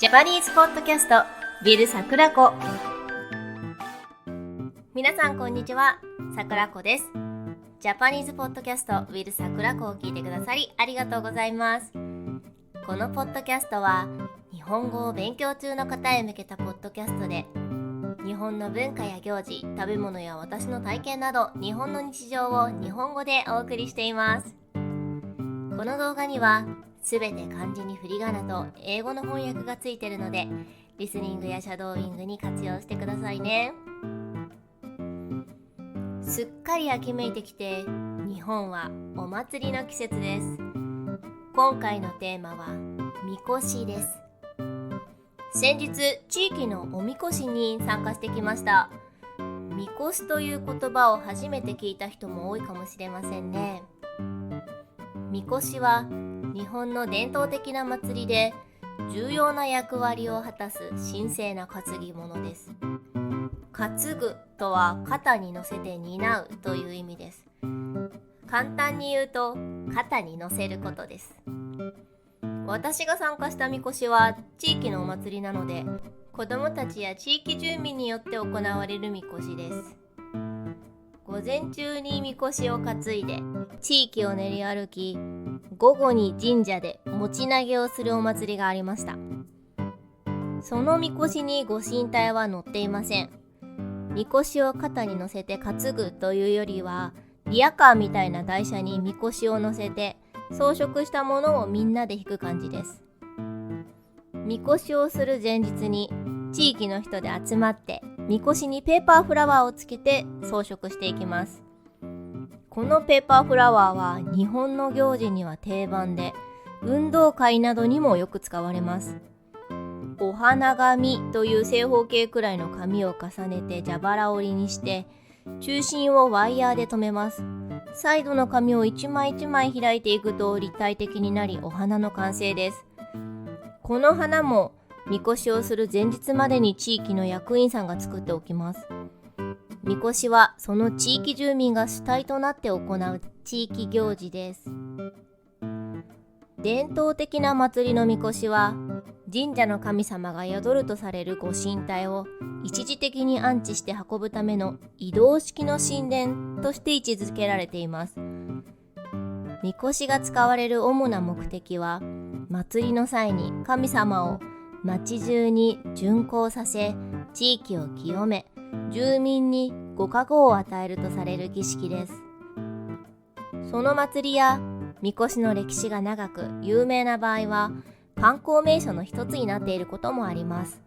ジャパニーズポッドキャストwith さくらこ。皆さんこんにちは、さくらこです。ジャパニーズポッドキャスト with さくらこを聞いてくださりありがとうございます。このポッドキャストは日本語を勉強中の方へ向けたポッドキャストで、日本の文化や行事、食べ物や私の体験など日本の日常を日本語でお送りしています。この動画にはすべて漢字に振り仮名と英語の翻訳がついているので、リスニングやシャドーイングに活用してくださいね。すっかり秋めいてきて、日本はお祭りの季節です。今回のテーマはみこしです。先日地域のおみこしに参加してきました。みこしという言葉を初めて聞いた人も多いかもしれませんね。みこしは日本の伝統的な祭りで重要な役割を果たす神聖な担ぎ物です。担ぐとは肩に乗せて担うという意味です。簡単に言うと肩に乗せることです。私が参加したみこしは地域のお祭りなので、子どもたちや地域住民によって行われるみこしです。午前中にみこしを担いで地域を練り歩き、午後に神社で持ち投げをするお祭りがありました。そのみこしにご神体は乗っていません。みこしを肩に乗せて担ぐというよりは、リヤカーみたいな台車にみこしを乗せて装飾したものをみんなで引く感じです。みこしをする前日に地域の人で集まってみこしにペーパーフラワーをつけて装飾していきます。このペーパーフラワーは日本の行事には定番で、運動会などにもよく使われます。お花紙という正方形くらいの紙を重ねて蛇腹折りにして、中心をワイヤーで留めます。サイドの紙を一枚一枚開いていくと立体的になり、お花の完成です。この花もみこしをする前日までに地域の役員さんが作っておきます。みこしはその地域住民が主体となって行う地域行事です。伝統的な祭りのみこしは、神社の神様が宿るとされるご神体を一時的に安置して運ぶための移動式の神殿として位置づけられています。みこしが使われる主な目的は、祭りの際に神様を町中に巡行させ、地域を清め、住民にご加護を与えるとされる儀式です。その祭りやみこしの歴史が長く有名な場合は、観光名所の一つになっていることもあります。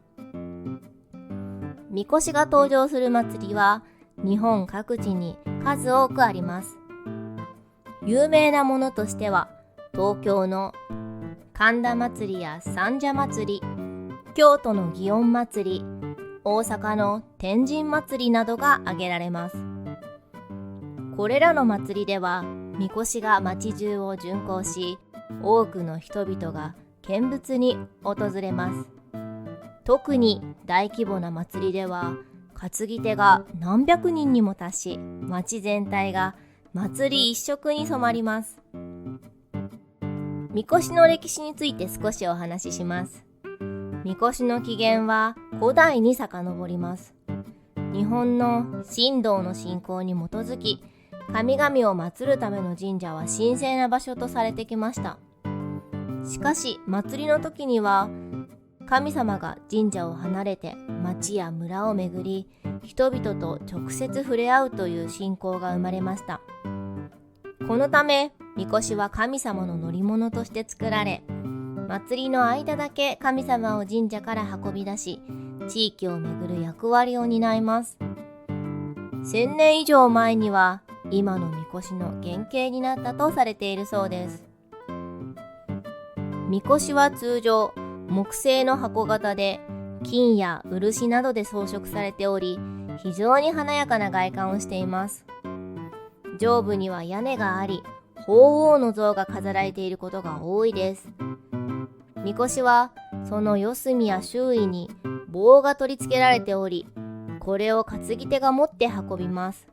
みこしが登場する祭りは日本各地に数多くあります。有名なものとしては、東京の神田祭りや三社祭り、京都の祇園祭り、大阪の天神祭りなどが挙げられます。これらの祭りではみこしが町中を巡行し、多くの人々が見物に訪れます。特に大規模な祭りでは担ぎ手が何百人にも達し、町全体が祭り一色に染まります。みこしの歴史について少しお話しします。みこしの起源は古代に遡ります。日本の神道の信仰に基づき、神々を祀るための神社は神聖な場所とされてきました。しかし祭りの時には神様が神社を離れて町や村を巡り、人々と直接触れ合うという信仰が生まれました。このためみこしは神様の乗り物として作られ、祭りの間だけ神様を神社から運び出し、地域を巡る役割を担います。1000年以上前には今のみこしの原型になったとされているそうです。みこしは通常木製の箱型で、金や漆などで装飾されており、非常に華やかな外観をしています。上部には屋根があり、鳳凰の像が飾られていることが多いです。みこしはその四隅や周囲に棒が取り付けられており、これを担ぎ手が持って運びます。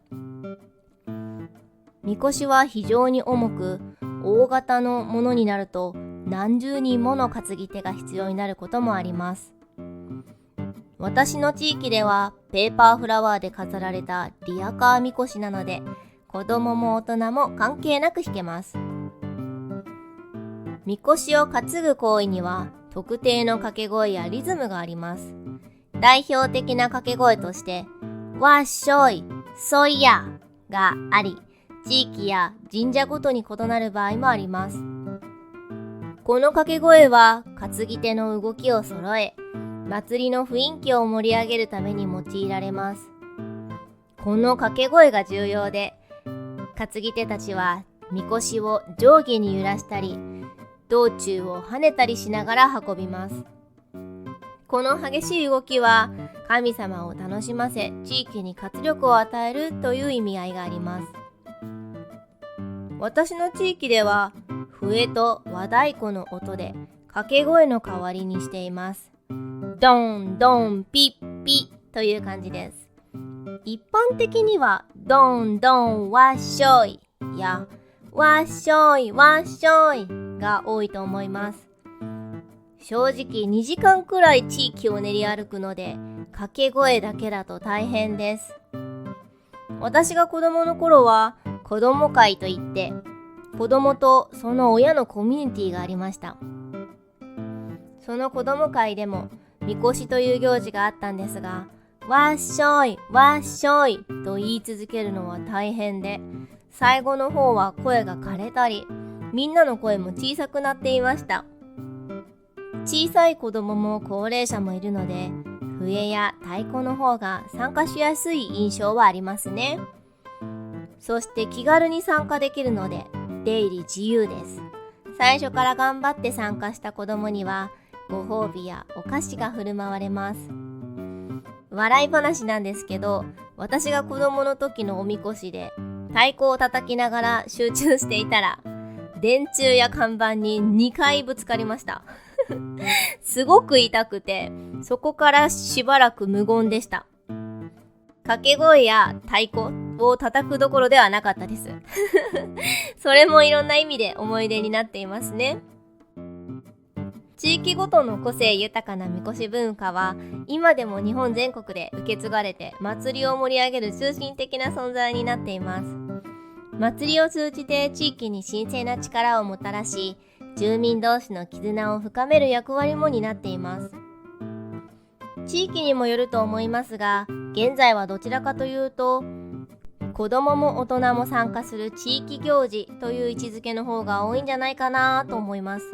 みこしは非常に重く、大型のものになると何十人もの担ぎ手が必要になることもあります。私の地域ではペーパーフラワーで飾られたリアカーみこしなので、子供も大人も関係なく弾けます。みこしを担ぐ行為には特定の掛け声やリズムがあります。代表的な掛け声としてわっしょい、そいやがあり、地域や神社ごとに異なる場合もあります。この掛け声は担ぎ手の動きを揃え、祭りの雰囲気を盛り上げるために用いられます。この掛け声が重要で、担ぎ手たちはみこしを上下に揺らしたり、道中を跳ねたりしながら運びます。この激しい動きは神様を楽しませ、地域に活力を与えるという意味合いがあります。私の地域では笛と和太鼓の音で掛け声の代わりにしています。ドンドンピッピッという感じです。一般的にはドンドンわっしょいやわっしょいわっしょいが多いと思います。正直2時間くらい地域を練り歩くので、掛け声だけだと大変です。私が子供の頃は子供会といって、子供とその親のコミュニティがありました。その子供会でもみこしという行事があったんですが、わっしょいわっしょいと言い続けるのは大変で、最後の方は声が枯れたり、みんなの声も小さくなっていました。小さい子供も高齢者もいるので、笛や太鼓の方が参加しやすい印象はありますね。そして気軽に参加できるので出入り自由です。最初から頑張って参加した子供にはご褒美やお菓子が振る舞われます。笑い話なんですけど、私が子供の時のおみこしで太鼓を叩きながら集中していたら、電柱や看板に2回ぶつかりましたすごく痛くて、そこからしばらく無言でした。掛け声や太鼓を叩くどころではなかったですそれもいろんな意味で思い出になっていますね。地域ごとの個性豊かなみこし文化は今でも日本全国で受け継がれて、祭りを盛り上げる中心的な存在になっています。祭りを通じて地域に神聖な力をもたらし、住民同士の絆を深める役割も担っています。地域にもよると思いますが、現在はどちらかというと、子供も大人も参加する地域行事という位置づけの方が多いんじゃないかなと思います。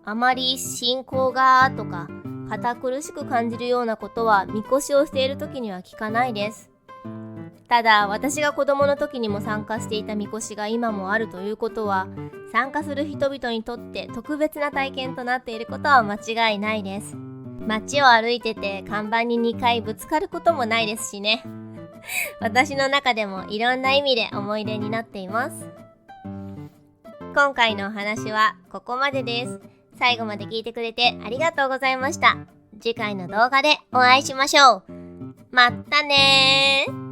あまり信仰がとか堅苦しく感じるようなことはみこしをしている時には聞かないです。ただ、私が子供の時にも参加していたみこしが今もあるということは、参加する人々にとって特別な体験となっていることは間違いないです。街を歩いてて看板に2回ぶつかることもないですしね私の中でもいろんな意味で思い出になっています。今回のお話はここまでです。最後まで聞いてくれてありがとうございました。次回の動画でお会いしましょう。まったねー。